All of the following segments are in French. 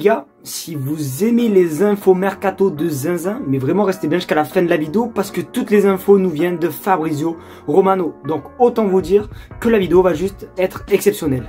Les gars, si vous aimez les infos mercato de Zinzin, mais vraiment restez bien jusqu'à la fin de la vidéo parce que toutes les infos nous viennent de Fabrizio Romano. Donc autant vous dire que la vidéo va juste être exceptionnelle.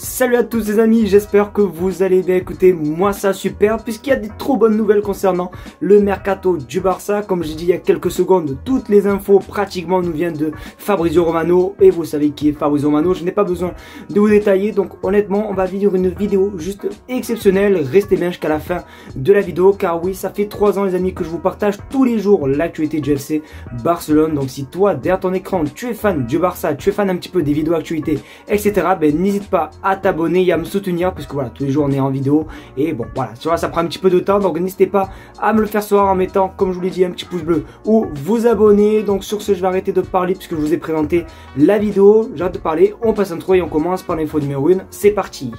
Salut à tous les amis, j'espère que vous allez bien. Écoutez, moi ça super puisqu'il y a des trop bonnes nouvelles concernant le mercato du Barça. Comme j'ai dit il y a quelques secondes, toutes les infos pratiquement nous viennent de Fabrizio Romano. Et vous savez qui est Fabrizio Romano, je n'ai pas besoin de vous détailler. Donc honnêtement, on va vivre une vidéo juste exceptionnelle. Restez bien jusqu'à la fin de la vidéo car oui, ça fait 3 ans les amis que je vous partage tous les jours l'actualité du FC Barcelone. Donc si toi, derrière ton écran, tu es fan du Barça, tu es fan un petit peu des vidéos actualités, etc. Ben n'hésite pas à t'abonner et à me soutenir puisque voilà, tous les jours on est en vidéo et bon voilà, tu vois, ça prend un petit peu de temps, donc n'hésitez pas à me le faire savoir en mettant, comme je vous l'ai dit, un petit pouce bleu ou vous abonner. Donc sur ce, je vais arrêter de parler puisque je vous ai présenté la vidéo, j'arrête de parler, on passe intro et on commence par l'info numéro 1, c'est parti.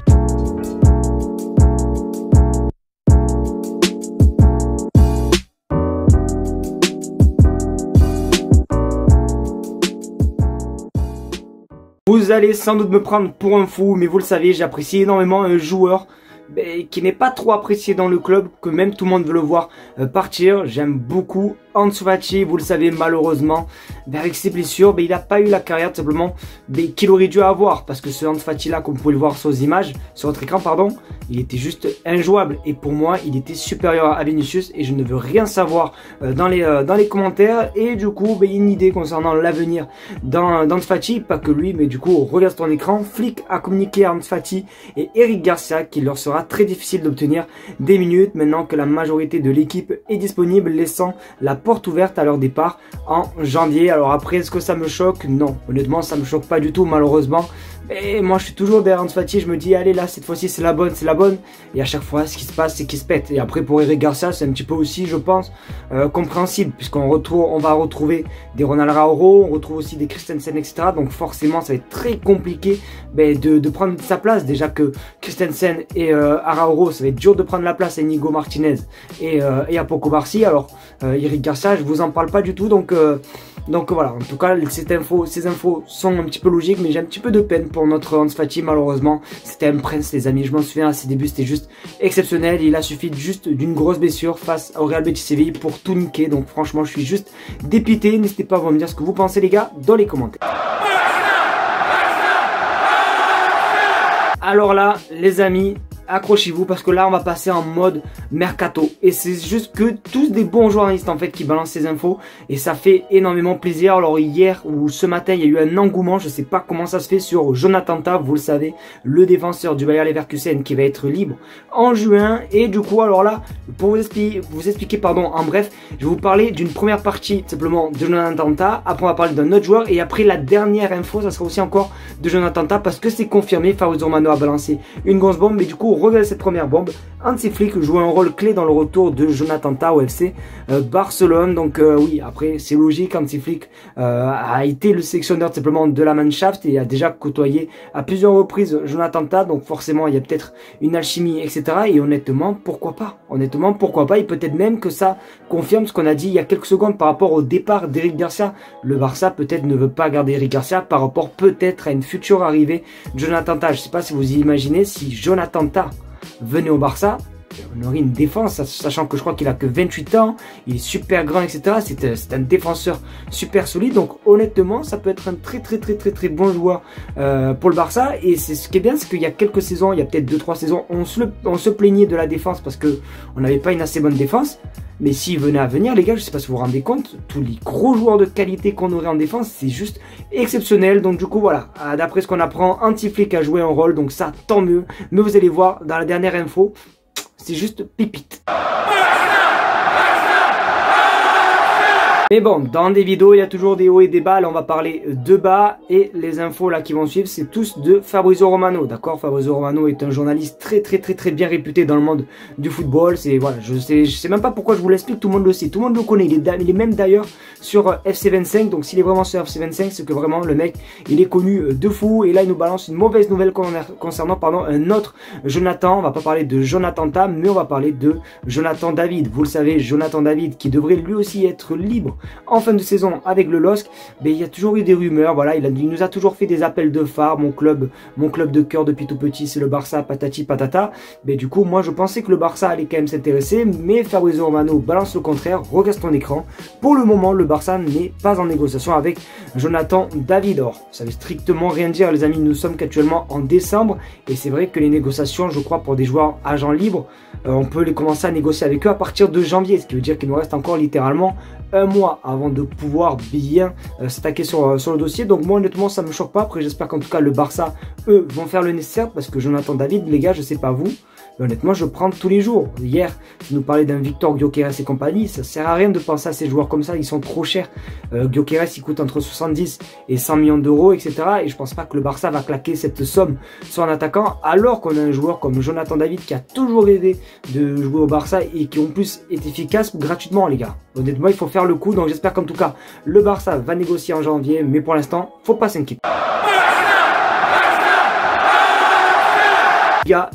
Vous allez sans doute me prendre pour un fou, mais vous le savez, j'apprécie énormément un joueur qui n'est pas trop apprécié dans le club, que même tout le monde veut le voir partir. J'aime beaucoup Ansu Fati, vous le savez, malheureusement, avec ses blessures, il n'a pas eu la carrière tout simplement qu'il aurait dû avoir, parce que ce Ansu Fati là, comme vous pouvez le voir sur les images, sur votre écran, pardon, il était juste injouable, et pour moi, il était supérieur à Vinicius, et je ne veux rien savoir dans les commentaires, et du coup, il y a une idée concernant l'avenir d'Ansu Fati, pas que lui, mais du coup, regarde ton écran, Flick a communiqué à Ansu Fati et Eric Garcia qu'il leur sera très difficile d'obtenir des minutes, maintenant que la majorité de l'équipe est disponible, laissant la porte ouverte à leur départ en janvier. Alors après, est-ce que ça me choque? Non, honnêtement ça me choque pas du tout, malheureusement. Et moi je suis toujours derrière Ansu Fati, je me dis allez là cette fois-ci c'est la bonne, et à chaque fois ce qui se passe c'est qu'il se pète. Et après pour Eric Garcia c'est un petit peu aussi, je pense, compréhensible, puisqu'on va retrouver des Ronald Araujo, on retrouve aussi des Christensen, etc. Donc forcément ça va être très compliqué de prendre sa place. Déjà que Christensen et Araujo, ça va être dur de prendre la place à Inigo Martinez et à Paco Barci. Alors Eric Garcia, je vous en parle pas du tout, donc voilà, en tout cas ces infos sont un petit peu logiques, mais j'ai un petit peu de peine pour notre Ansu Fati, malheureusement. C'était un prince les amis, je m'en souviens à ses débuts, c'était juste exceptionnel. Il a suffi juste d'une grosse blessure face au Real Betis Séville pour tout niquer, donc franchement je suis juste dépité. N'hésitez pas à me dire ce que vous pensez les gars dans les commentaires. Alors là les amis, accrochez-vous parce que là on va passer en mode mercato, et c'est juste que tous des bons journalistes en fait qui balancent ces infos, et ça fait énormément plaisir. Alors hier ou ce matin il y a eu un engouement, je sais pas comment ça se fait, sur Jonathan Tah, vous le savez, le défenseur du Bayer Leverkusen qui va être libre en juin. Et du coup alors là, pour vous expliquer pardon, en bref, je vais vous parler d'une première partie simplement de Jonathan Tah, après on va parler d'un autre joueur, et après la dernière info ça sera aussi encore de Jonathan Tah parce que c'est confirmé, Fabrizio Romano a balancé une grosse bombe. Mais du coup regardez cette première bombe, Hansi Flick joue un rôle clé dans le retour de Jonathan Tah au FC Barcelone. Donc oui, après c'est logique, Hansi Flick a été le sélectionneur simplement de la Mannschaft et a déjà côtoyé à plusieurs reprises Jonathan Tah, donc forcément il y a peut-être une alchimie, etc. Et honnêtement pourquoi pas, et peut-être même que ça confirme ce qu'on a dit il y a quelques secondes par rapport au départ d'Eric Garcia. Le Barça peut-être ne veut pas garder Eric Garcia par rapport peut-être à une future arrivée de Jonathan Tah. Je sais pas si vous imaginez, si Jonathan Tah venait au Barça, on aurait une défense, sachant que je crois qu'il a que 28 ans, il est super grand, etc. C'est un défenseur super solide, donc honnêtement ça peut être un très bon joueur pour le Barça. Et c'est ce qui est bien, c'est qu'il y a quelques saisons, il y a peut-être 2-3 saisons, on se plaignait de la défense parce que on n'avait pas une assez bonne défense. Mais s'il venait à venir, les gars, je sais pas si vous vous rendez compte, tous les gros joueurs de qualité qu'on aurait en défense, c'est juste exceptionnel. Donc du coup, voilà, d'après ce qu'on apprend, Hansi Flick a joué un rôle, donc ça, tant mieux. Mais vous allez voir, dans la dernière info, c'est juste pépite. Mais bon, dans des vidéos, il y a toujours des hauts et des bas. Là, on va parler de bas. Et les infos là qui vont suivre, c'est tous de Fabrizio Romano. D'accord, Fabrizio Romano est un journaliste très bien réputé dans le monde du football. C'est voilà, je sais même pas pourquoi je vous l'explique. Tout le monde le sait, tout le monde le connaît. Il est même d'ailleurs sur FC25. Donc s'il est vraiment sur FC25, c'est que vraiment le mec, il est connu de fou. Et là, il nous balance une mauvaise nouvelle concernant un autre Jonathan. On va pas parler de Jonathan Tah, mais on va parler de Jonathan David. Vous le savez, Jonathan David qui devrait lui aussi être libre en fin de saison avec le LOSC, il y a toujours eu des rumeurs, voilà, il nous a toujours fait des appels de phare, mon club de cœur depuis tout petit c'est le Barça, patati patata. Mais du coup moi je pensais que le Barça allait quand même s'intéresser, mais Fabrizio Romano balance le contraire, regarde ton écran. Pour le moment le Barça n'est pas en négociation avec Jonathan David. Or, ça veut strictement rien dire les amis, nous sommes qu'actuellement en décembre et c'est vrai que les négociations, je crois, pour des joueurs agents libres, on peut les commencer à négocier avec eux à partir de janvier, ce qui veut dire qu'il nous reste encore littéralement un mois avant de pouvoir bien s'attaquer sur le dossier. Donc moi honnêtement ça me choque pas. Après j'espère qu'en tout cas le Barça eux vont faire le nécessaire, parce que Jonathan David, les gars, je sais pas vous, mais honnêtement je prends tous les jours. Hier tu nous parlais d'un Victor Gyökeres et compagnie, ça sert à rien de penser à ces joueurs comme ça, ils sont trop chers. Gyökeres il coûte entre 70 et 100 millions d'euros, etc. Et je pense pas que le Barça va claquer cette somme sur un attaquant, alors qu'on a un joueur comme Jonathan David qui a toujours rêvé de jouer au Barça et qui en plus est efficace gratuitement les gars. Honnêtement il faut faire le coup, donc j'espère qu'en tout cas le Barça va négocier en janvier, mais pour l'instant faut pas s'inquiéter.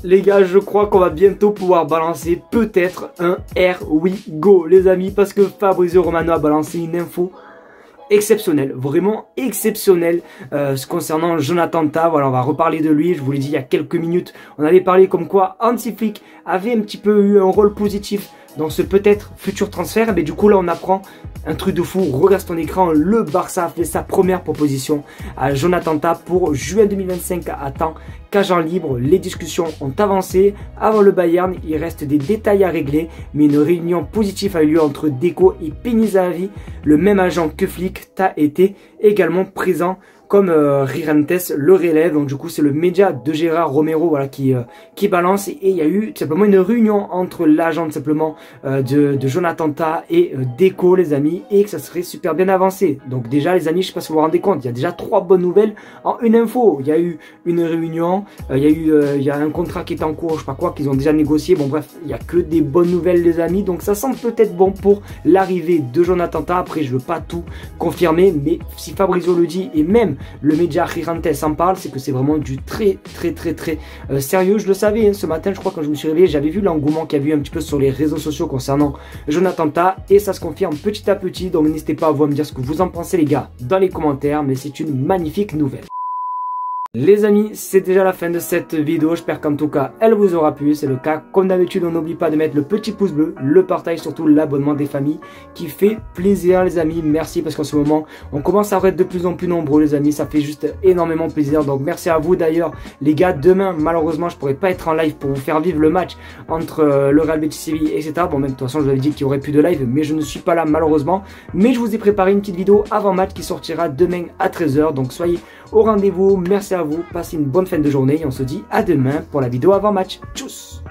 Les gars, je crois qu'on va bientôt pouvoir balancer peut-être un Here We Go les amis, parce que Fabrizio Romano a balancé une info exceptionnel, vraiment exceptionnel concernant Jonathan Tah. Voilà, on va reparler de lui. Je vous l'ai dit il y a quelques minutes, on avait parlé comme quoi Hansi Flick avait un petit peu eu un rôle positif dans ce peut-être futur transfert. Mais du coup là on apprend un truc de fou. Regarde ton écran, le Barça a fait sa première proposition à Jonathan Tah pour juin 2025 à temps qu'agent libre. Les discussions ont avancé avant le Bayern, il reste des détails à régler, mais une réunion positive a eu lieu entre Deco et Penny Zahavi. Le même agent que Flick, Tah était également présent comme Rirantes le relève. Donc du coup c'est le média de Gérard Romero, voilà, qui balance, et il y a eu tout simplement une réunion entre l'agent simplement de Jonathan Tah et Deco les amis, et que ça serait super bien avancé. Donc déjà les amis, je sais pas si vous vous rendez compte, il y a déjà 3 bonnes nouvelles en une info. Il y a eu une réunion, il y a un contrat qui est en cours, je sais pas quoi, qu'ils ont déjà négocié. Bon bref, il y a que des bonnes nouvelles les amis, donc ça semble peut-être bon pour l'arrivée de Jonathan Tah. Après je veux pas tout confirmer, mais si Fabrizio le dit et même le média Rirantes en parle, c'est que c'est vraiment du très sérieux. Je le savais hein, ce matin, je crois, quand je me suis réveillé, j'avais vu l'engouement qu'il y a eu un petit peu sur les réseaux sociaux concernant Jonathan Tah, et ça se confirme petit à petit. Donc n'hésitez pas à vous me dire ce que vous en pensez les gars dans les commentaires, mais c'est une magnifique nouvelle. Les amis, c'est déjà la fin de cette vidéo, j'espère qu'en tout cas elle vous aura plu. C'est le cas, comme d'habitude on n'oublie pas de mettre le petit pouce bleu, le partage, surtout l'abonnement des familles qui fait plaisir les amis. Merci, parce qu'en ce moment on commence à être de plus en plus nombreux les amis, ça fait juste énormément plaisir. Donc merci à vous. D'ailleurs les gars, demain malheureusement je pourrais pas être en live pour vous faire vivre le match entre le Real Betis Séville etc. Bon, même de toute façon je vous avais dit qu'il y aurait plus de live, mais je ne suis pas là malheureusement. Mais je vous ai préparé une petite vidéo avant match qui sortira demain à 13 h, donc soyez au rendez-vous. Merci à vous, passez une bonne fin de journée et on se dit à demain pour la vidéo avant match. Tchuss.